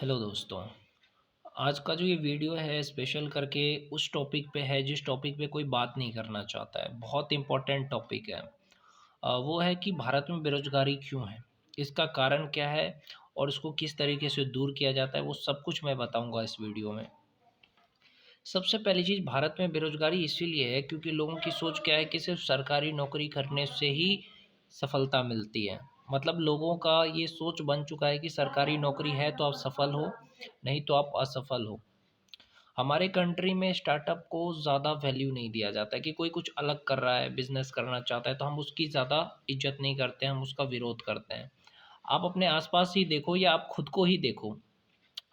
Hello दोस्तों। आज का जो ये वीडियो है स्पेशल करके उस टॉपिक पे है जिस टॉपिक पे कोई बात नहीं करना चाहता है। बहुत इम्पोर्टेंट टॉपिक है। वो है कि भारत में बेरोज़गारी क्यों है? इसका कारण क्या है? और इसको किस तरीके से दूर किया जाता है, वो सब कुछ मैं बताऊँगा इस वीडियो में। सबसे पहली चीज़, भारत में बेरोज़गारी इसीलिए है क्योंकि लोगों की सोच क्या है कि सिर्फ़ सरकारी नौकरी करने से ही सफलता मिलती है। मतलब लोगों का ये सोच बन चुका है कि सरकारी नौकरी है तो आप सफल हो, नहीं तो आप असफल हो। हमारे कंट्री में स्टार्टअप को ज़्यादा वैल्यू नहीं दिया जाता है कि कोई कुछ अलग कर रहा है, बिज़नेस करना चाहता है तो हम उसकी ज़्यादा इज़्ज़त नहीं करते हैं, हम उसका विरोध करते हैं। आप अपने आस-पास ही देखो या आप खुद को ही देखो,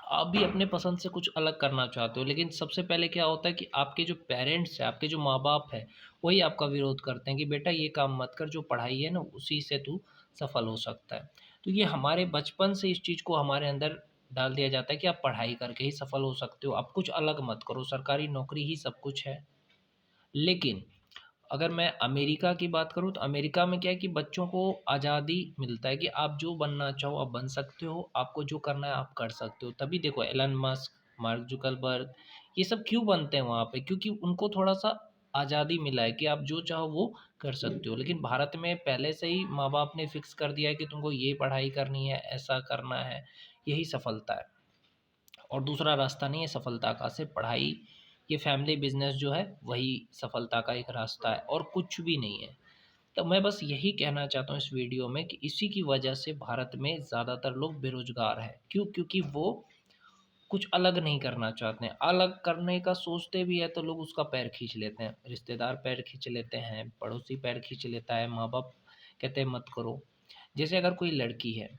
आप भी अपने पसंद से कुछ अलग करना चाहते हो, लेकिन सबसे पहले क्या होता है कि आपके जो पेरेंट्स हैं, आपके जो माँ-बाप हैं, वही आपका विरोध करते हैं कि बेटा ये काम मत कर, जो पढ़ाई है ना उसी से तू सफल हो सकता है। तो ये हमारे बचपन से इस चीज़ को हमारे अंदर डाल दिया जाता है कि आप पढ़ाई करके ही सफल हो सकते हो, आप कुछ अलग मत करो, सरकारी नौकरी ही सब कुछ है। लेकिन अगर मैं अमेरिका की बात करूँ तो अमेरिका में क्या है कि बच्चों को आज़ादी मिलता है कि आप जो बनना चाहो आप बन सकते हो, आपको जो करना है आप कर सकते हो। तभी देखो एलन मस्क, मार्क जुकरबर्ग ये सब क्यों बनते हैं वहाँ पे? क्योंकि उनको थोड़ा-सा आज़ादी मिला है कि आप जो चाहो वो कर सकते हो। लेकिन भारत में पहले से ही माँ-बाप ने फ़िक्स कर दिया है कि तुमको ये पढ़ाई करनी है, ऐसा करना है, यही सफलता है। और दूसरा रास्ता नहीं है सफलता का, सिर्फ पढ़ाई, ये फैमिली बिजनेस जो है वही सफलता का एक रास्ता है और कुछ भी नहीं है। तो मैं बस यही कहना चाहता हूँ इस वीडियो में कि इसी की वजह से भारत में ज़्यादातर लोग बेरोजगार हैं। क्यों? क्योंकि वो कुछ अलग नहीं करना चाहते हैं। अलग करने का सोचते भी है तो लोग उसका पैर खींच लेते हैं, रिश्तेदार पैर खींच लेते हैं, पड़ोसी पैर खींच लेता है, माँ बाप कहते हैं मत करो। जैसे अगर कोई लड़की है,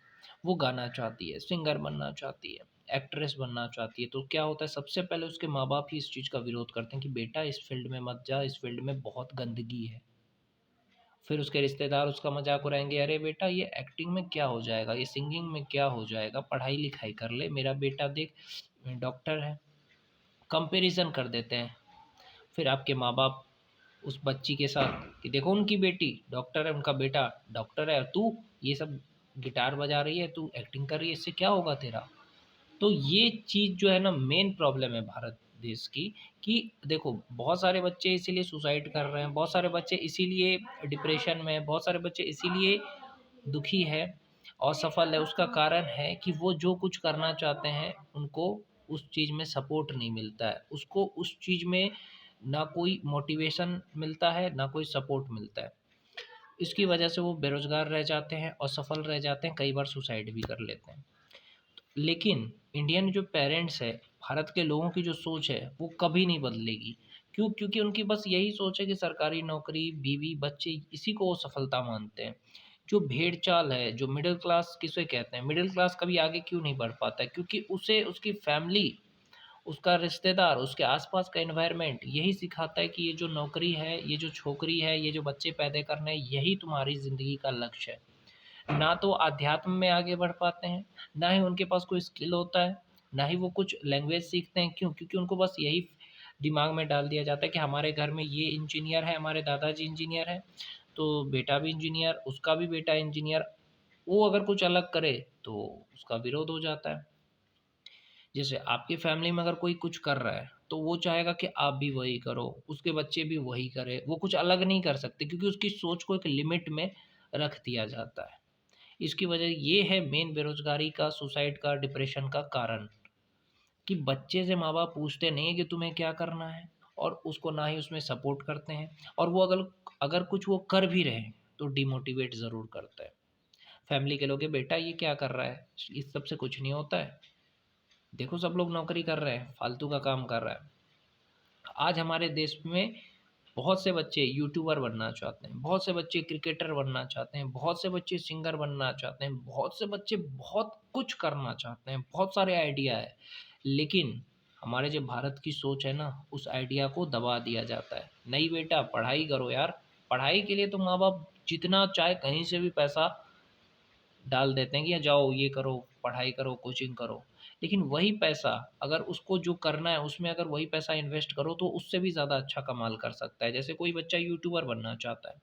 वो गाना चाहती है, सिंगर बनना चाहती है, एक्ट्रेस बनना चाहती है, तो क्या होता है सबसे पहले उसके माँ-बाप ही इस चीज़ का विरोध करते हैं कि बेटा इस फ़ील्ड में मत जा, इस फ़ील्ड में बहुत गंदगी है। फिर उसके रिश्तेदार उसका मज़ाक उड़ाएँगे, अरे बेटा ये एक्टिंग में क्या हो जाएगा, ये सिंगिंग में क्या हो जाएगा, पढ़ाई-लिखाई कर ले, मेरा बेटा देख डॉक्टर है। कंपैरिज़न कर देते हैं। फिर आपके माँ-बाप उस बच्ची के साथ कि देखो उनकी बेटी डॉक्टर है, उनका बेटा डॉक्टर है और तू ये सब गिटार बजा रही है, तू एक्टिंग कर रही है, इससे क्या होगा तेरा? तो ये चीज़ जो है ना मेन प्रॉब्लम है भारत देश की कि देखो बहुत सारे बच्चे इसीलिए सुसाइड कर रहे हैं, बहुत सारे बच्चे इसीलिए डिप्रेशन में हैं, बहुत सारे बच्चे इसीलिए दुखी है, असफल है। उसका कारण है कि वो जो कुछ करना चाहते हैं, उनको उस चीज़ में सपोर्ट नहीं मिलता है। उसको उस चीज़ में ना कोई मोटिवेशन मिलता है, ना कोई सपोर्ट मिलता है। इसकी वजह से वो बेरोज़गार रह जाते हैं, असफल रह जाते हैं, कई बार सुसाइड भी कर लेते हैं। लेकिन इंडियन जो पेरेंट्स है, भारत के लोगों की जो सोच है, वो कभी नहीं बदलेगी। क्यों? क्योंकि उनकी बस यही सोच है कि सरकारी नौकरी, बीवी, बच्चे इसी को वो सफलता मानते हैं। जो भेड़-चाल है, जो मिडल क्लास किसे कहते हैं? मिडल क्लास कभी आगे क्यों नहीं बढ़ पाता है? क्योंकि उसे उसकी फैमिली, उसका रिश्तेदार, उसके आस-पास का एनवायरनमेंट यही सिखाता है कि ये जो नौकरी है, ये जो छोकरी है, ये जो बच्चे पैदा करने हैं, यही तुम्हारी ज़िंदगी का लक्ष्य है। ना तो अध्यात्म में आगे बढ़ पाते हैं, ना ही उनके पास कोई स्किल होता है, ना ही वो कुछ लैंग्वेज सीखते हैं। क्यों? क्योंकि उनको बस यही दिमाग में डाल दिया जाता है कि हमारे घर में ये इंजीनियर है, हमारे दादाजी इंजीनियर हैं, तो बेटा भी इंजीनियर, उसका भी बेटा इंजीनियर। वो अगर कुछ अलग करे, तो उसका विरोध हो जाता है। जैसे आपकी फैमिली में अगर कोई कुछ कर रहा है, तो वो चाहेगा कि आप भी वही करो, उसके बच्चे भी वही करें। वो कुछ अलग नहीं कर सकते क्योंकि उसकी सोच को एक लिमिट में रख दिया जाता है। इसकी वजह ये है मेन बेरोज़गारी का, सुसाइड का, डिप्रेशन का कारण कि बच्चे से माँ-बाप पूछते नहीं हैं कि तुम्हें क्या करना है और उसको ना ही उसमें सपोर्ट करते हैं और वो अगर अगर कुछ वो कर भी रहे हैं, तो डिमोटिवेट ज़रूर करता है। फैमिली के लोग कि बेटा ये क्या कर रहा है? इस सब से कुछ नहीं होता है। देखो सब लोग नौकरी कर रहे हैं, फालतू का काम कर रहा है। आज हमारे देश में बहुत से बच्चे यूट्यूबर बनना चाहते हैं, बहुत से बच्चे क्रिकेटर बनना चाहते हैं, बहुत से बच्चे सिंगर बनना चाहते हैं, बहुत से बच्चे बहुत कुछ करना चाहते हैं, बहुत सारे आइडिया है। लेकिन हमारे जो भारत की सोच है ना, उस आइडिया को दबा दिया जाता है। नहीं बेटा पढ़ाई करो यार, पढ़ाई के लिए तो माँ-बाप जितना चाहे कहीं से भी पैसा डाल देते हैं कि जाओ ये करो, पढ़ाई करो, कोचिंग करो। लेकिन वही पैसा अगर उसको जो करना है उसमें अगर वही पैसा इन्वेस्ट करो तो उससे भी ज़्यादा अच्छा कमाल कर सकता है। जैसे कोई बच्चा यूट्यूबर बनना चाहता है,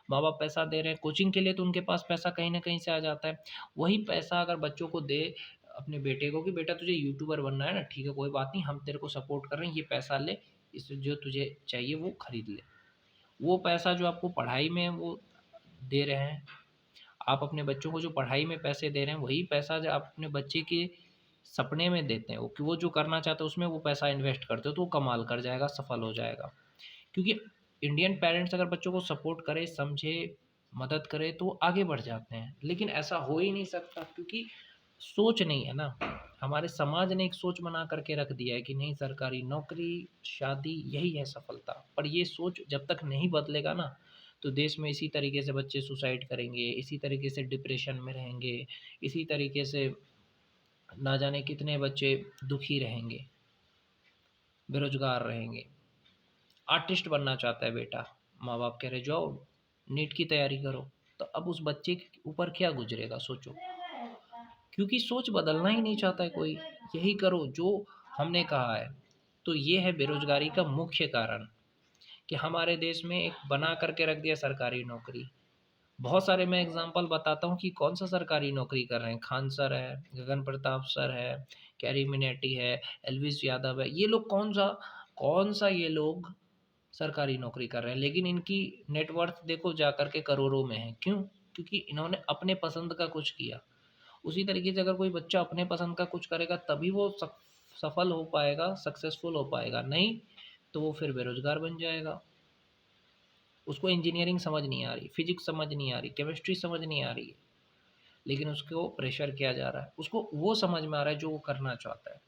माँ-बाप पैसा दे रहे हैं कोचिंग के लिए तो उनके पास पैसा कहीं न कहीं से आ जाता है। वही पैसा अगर बच्चों को दे अपने बेटे को कि बेटा तुझे यूट्यूबर बनना है ना, ठीक है कोई बात नहीं, हम तेरे को सपोर्ट कर रहे हैं, ये पैसा ले, इससे जो तुझे चाहिए वो खरीद ले। वो पैसा जो आपको पढ़ाई में वो दे रहे हैं, आप अपने बच्चों को जो पढ़ाई में पैसे दे रहे हैं, वही पैसा जो आप अपने बच्चे के सपने में देते हैं, वो कि वो जो करना चाहते हैं उसमें वो पैसा इन्वेस्ट करते हो, तो वो कमाल कर जाएगा, सफल हो जाएगा। क्योंकि इंडियन पेरेंट्स अगर बच्चों को सपोर्ट करे, समझे, मदद करे, तो वो आगे बढ़ जाते हैं। लेकिन ऐसा हो ही नहीं सकता, क्योंकि सोच नहीं है ना। हमारे समाज ने एक सोच बना करके रख दिया है कि नहीं, सरकारी नौकरी, शादी यही है सफलता। पर ये सोच जब तक नहीं बदलेगा ना, तो देश में इसी तरीके से बच्चे सुसाइड करेंगे, इसी तरीके से डिप्रेशन में रहेंगे, इसी तरीके से ना जाने कितने बच्चे दुखी रहेंगे, बेरोजगार रहेंगे। आर्टिस्ट बनना चाहता है बेटा, माँ बाप कह रहे जाओ नीट की तैयारी करो, तो अब उस बच्चे के ऊपर क्या गुजरेगा सोचो। क्योंकि सोच बदलना ही नहीं चाहता है कोई, यही करो जो हमने कहा है। तो ये है बेरोजगारी का मुख्य कारण, कि हमारे देश में एक बना करके रख दिया सरकारी नौकरी। बहुत सारे मैं एग्जांपल बताता हूँ कि कौन सा सरकारी नौकरी कर रहे हैं। खान सर है, गगन प्रताप सर है, कैरी मिनेटी है, एलविस यादव है, ये लोग कौन सा ये लोग सरकारी नौकरी कर रहे हैं, लेकिन इनकी नेटवर्थ देखो जा कर के करोड़ों में है। क्यों? क्योंकि इन्होंने अपने पसंद का कुछ किया। उसी तरीके से अगर कोई बच्चा अपने पसंद का कुछ करेगा तभी वो सफल हो पाएगा, सक्सेसफुल हो पाएगा, नहीं तो वो फिर बेरोजगार बन जाएगा। उसको इंजीनियरिंग समझ नहीं आ रही, फिजिक्स समझ नहीं आ रही, केमिस्ट्री समझ नहीं आ रही है, लेकिन उसको प्रेशर किया जा रहा है, उसको वो समझ में आ रहा है जो वो करना चाहता है।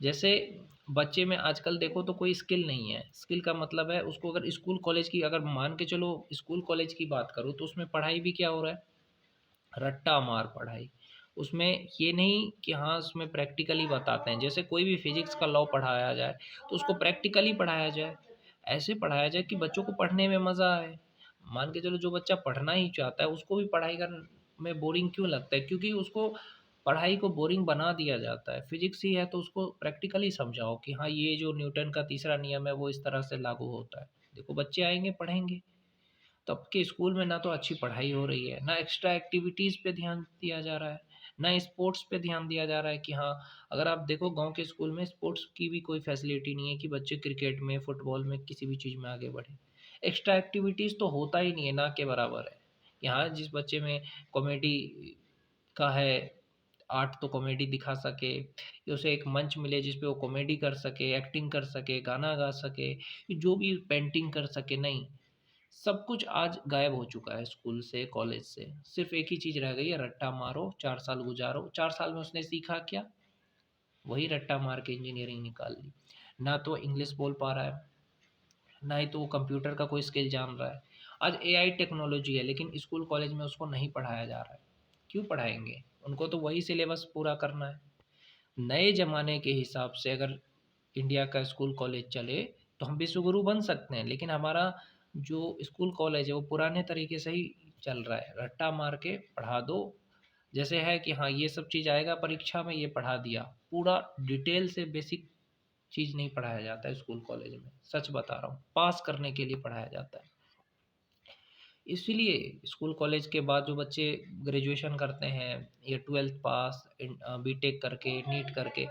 जैसे बच्चे में आजकल देखो तो कोई स्किल नहीं है। स्किल का मतलब है उसको, अगर स्कूल कॉलेज की अगर मान के चलो, स्कूल कॉलेज की बात करूँ तो उसमें पढ़ाई भी क्या हो रहा है, रट्टा मार पढ़ाई। उसमें ये नहीं कि हाँ उसमें प्रैक्टिकली बताते हैं, जैसे कोई भी फिजिक्स का लॉ पढ़ाया जाए तो उसको प्रैक्टिकली पढ़ाया जाए, ऐसे पढ़ाया जाए कि बच्चों को पढ़ने में मज़ा आए। मान के चलो जो बच्चा पढ़ना ही चाहता है उसको भी पढ़ाई कर में बोरिंग क्यों लगता है, क्योंकि उसको पढ़ाई को बोरिंग बना दिया जाता है। फिजिक्स ही है तो उसको प्रैक्टिकली समझाओ कि हाँ ये जो न्यूटन का तीसरा नियम है वो इस तरह से लागू होता है। देखो बच्चे आएंगे पढ़ेंगे। तब के स्कूल में ना तो अच्छी पढ़ाई हो रही है, ना एक्स्ट्रा एक्टिविटीज़ पे ध्यान दिया जा रहा है, ना स्पोर्ट्स पे ध्यान दिया जा रहा है कि हाँ, अगर आप देखो गांव के स्कूल में स्पोर्ट्स की भी कोई फैसिलिटी नहीं है कि बच्चे क्रिकेट में, फुटबॉल में, किसी भी चीज़ में आगे बढ़े। एक्स्ट्रा एक्टिविटीज़ तो होता ही नहीं है, ना के बराबर है। यहाँ जिस बच्चे में कॉमेडी का है, आर्ट तो कॉमेडी दिखा सके, या उसे एक मंच मिले जिस पे वो कॉमेडी कर सके, एक्टिंग कर सके, गाना गा सके, जो भी पेंटिंग कर सके, नहीं, सब कुछ आज गायब हो चुका है स्कूल से, कॉलेज से। सिर्फ एक ही चीज़ रह गई है, रट्टा मारो, 4 साल गुजारो। 4 साल में उसने सीखा क्या? वही रट्टा मार के इंजीनियरिंग निकाल ली। ना तो इंग्लिश बोल पा रहा है, ना ही तो वो कंप्यूटर का कोई स्किल जान रहा है। आज एआई टेक्नोलॉजी है, लेकिन स्कूल कॉलेज में उसको नहीं पढ़ाया जा रहा है। क्यों पढ़ाएंगे? उनको तो वही सिलेबस पूरा करना है। नए ज़माने के हिसाब से अगर इंडिया का स्कूल कॉलेज चले तो हम विश्वगुरु बन सकते हैं, लेकिन हमारा जो स्कूल कॉलेज है वो पुराने तरीके से ही चल रहा है, रट्टा मार के पढ़ा दो। जैसे है कि हाँ ये सब चीज़ आएगा परीक्षा में, ये पढ़ा दिया, पूरा डिटेल से बेसिक चीज़ नहीं पढ़ाया जाता है स्कूल कॉलेज में। सच बता रहा हूँ, पास करने के लिए पढ़ाया जाता है। इसीलिए स्कूल कॉलेज के बाद जो बच्चे ग्रेजुएशन करते हैं या ट्वेल्थ पास, बीटेक करके, नीट करके,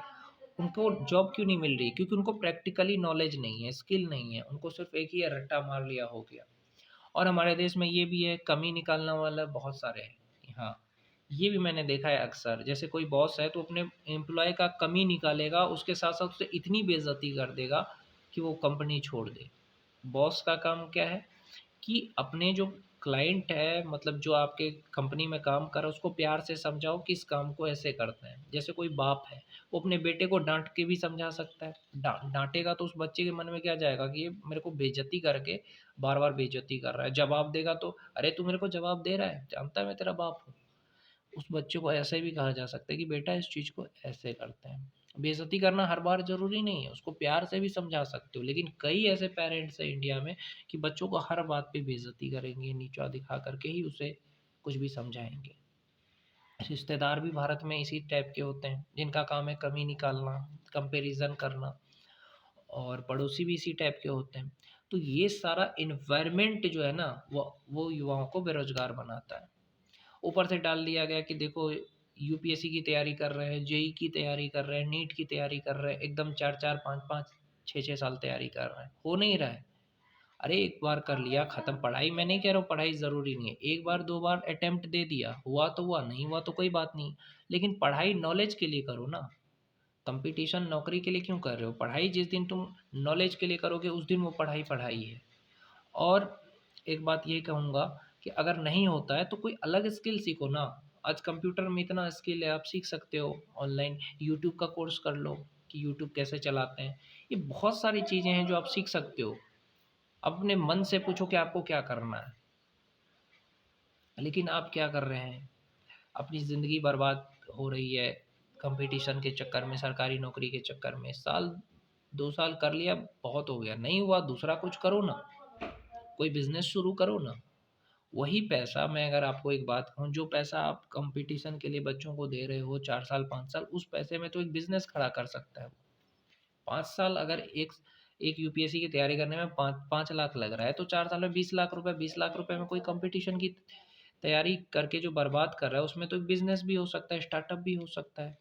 उनको जॉब क्यों नहीं मिल रही? क्योंकि उनको प्रैक्टिकली नॉलेज नहीं है, स्किल नहीं है, उनको सिर्फ एक ही है, रट्टा मार लिया हो गया। और हमारे देश में ये भी है, कमी निकालने वाला बहुत सारे हैं कि हाँ, ये भी मैंने देखा है अक्सर। जैसे कोई बॉस है तो अपने एम्प्लॉय का कमी निकालेगा, उसके साथ साथ उसे इतनी बेइज्जती कर देगा कि वो कंपनी छोड़ दे। बॉस का काम क्या है कि अपने जो क्लाइंट है, मतलब जो आपके कंपनी में काम कर रहा है, उसको प्यार से समझाओ कि इस काम को ऐसे करते हैं। जैसे कोई बाप है, वो अपने बेटे को डांट के भी समझा सकता है। डांटेगा तो उस बच्चे के मन में क्या जाएगा कि ये मेरे को बेइज्जती करके बार बार बेइज्जती कर रहा है। जवाब देगा तो अरे तू मेरे को जवाब दे रहा है, जानता है मैं तेरा बाप हूँ। उस बच्चे को ऐसे भी कहा जा सकता है कि बेटा इस चीज़ को ऐसे करते हैं। बेइज्जती करना हर बार ज़रूरी नहीं है, उसको प्यार से भी समझा सकते हो। लेकिन कई ऐसे पेरेंट्स हैं इंडिया में कि बच्चों को हर बात पे बेइज्जती करेंगे, नीचा दिखा करके ही उसे कुछ भी समझाएँगे। रिश्तेदार भी भारत में इसी टाइप के होते हैं, जिनका काम है कमी निकालना, कंपैरिज़न करना, और पड़ोसी भी इसी टाइप के होते हैं। तो ये सारा एनवायरनमेंट जो है ना, वो युवाओं को बेरोज़गार बनाता है। ऊपर से डाल दिया गया कि देखो यूपीएससी की तैयारी कर रहे हैं, जेई की तैयारी कर रहे हैं, नीट की तैयारी कर रहे हैं, एकदम 4-4, 5-5, 6-6 साल तैयारी कर रहे हैं, हो नहीं रहा है। अरे एक बार कर लिया खत्म, पढ़ाई मैं नहीं कह रहा हूँ पढ़ाई ज़रूरी नहीं है, एक बार दो बार अटेम्प्ट दे दिया, हुआ तो हुआ, नहीं हुआ तो कोई बात नहीं, लेकिन पढ़ाई नॉलेज के लिए करो ना। कंपटीशन नौकरी के लिए क्यों कर रहे हो? पढ़ाई जिस दिन तुम नॉलेज के लिए करोगे उस दिन वो पढ़ाई पढ़ाई है। और एक बात ये कहूँगा कि अगर नहीं होता है तो कोई अलग स्किल सीखो ना। आज कंप्यूटर में इतना स्किल है, आप सीख सकते हो ऑनलाइन, यूट्यूब का कोर्स कर लो कि यूट्यूब कैसे चलाते हैं। ये बहुत सारी चीज़ें हैं जो आप सीख सकते हो। अपने मन से पूछो कि आपको क्या करना है, लेकिन आप क्या कर रहे हैं? अपनी ज़िंदगी बर्बाद हो रही है कंपटीशन के चक्कर में, सरकारी नौकरी के चक्कर में। साल 2 साल कर लिया, बहुत हो गया, नहीं हुआ दूसरा कुछ करो ना, कोई बिज़नेस शुरू करो ना। वही पैसा, मैं अगर आपको एक बात कहूँ, जो पैसा आप कंपटीशन के लिए बच्चों को दे रहे हो 4 साल 5 साल, उस पैसे में तो एक बिज़नेस खड़ा कर सकता है। 5 साल अगर एक एक यूपीएससी की तैयारी करने में 5 लाख लग रहा है, तो 4 साल में 20 लाख रुपए, 20 लाख रुपए में कोई कंपटीशन की तैयारी करके जो बर्बाद कर रहा है, उसमें तो एक बिज़नेस भी हो सकता है, स्टार्टअप भी हो सकता है।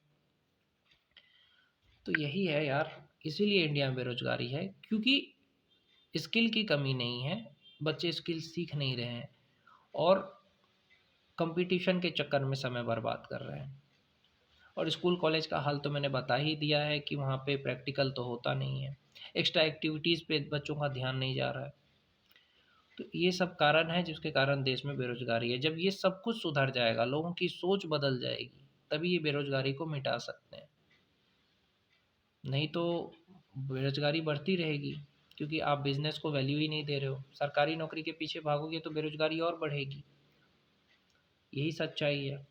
तो यही है यार, इसीलिए इंडिया में बेरोज़गारी है, क्योंकि स्किल की कमी नहीं है, बच्चे स्किल सीख नहीं रहे हैं और कंपटीशन के चक्कर में समय बर्बाद कर रहे हैं। और स्कूल कॉलेज का हाल तो मैंने बता ही दिया है कि वहाँ पे प्रैक्टिकल तो होता नहीं है, एक्स्ट्रा एक्टिविटीज़ पे बच्चों का ध्यान नहीं जा रहा है। तो ये सब कारण है जिसके कारण देश में बेरोज़गारी है। जब ये सब कुछ सुधर जाएगा, लोगों की सोच बदल जाएगी, तभी ये बेरोज़गारी को मिटा सकते हैं। नहीं तो बेरोज़गारी बढ़ती रहेगी, क्योंकि आप बिज़नेस को वैल्यू ही नहीं दे रहे हो। सरकारी नौकरी के पीछे भागोगे तो बेरोज़गारी और बढ़ेगी। यही सच्चाई है।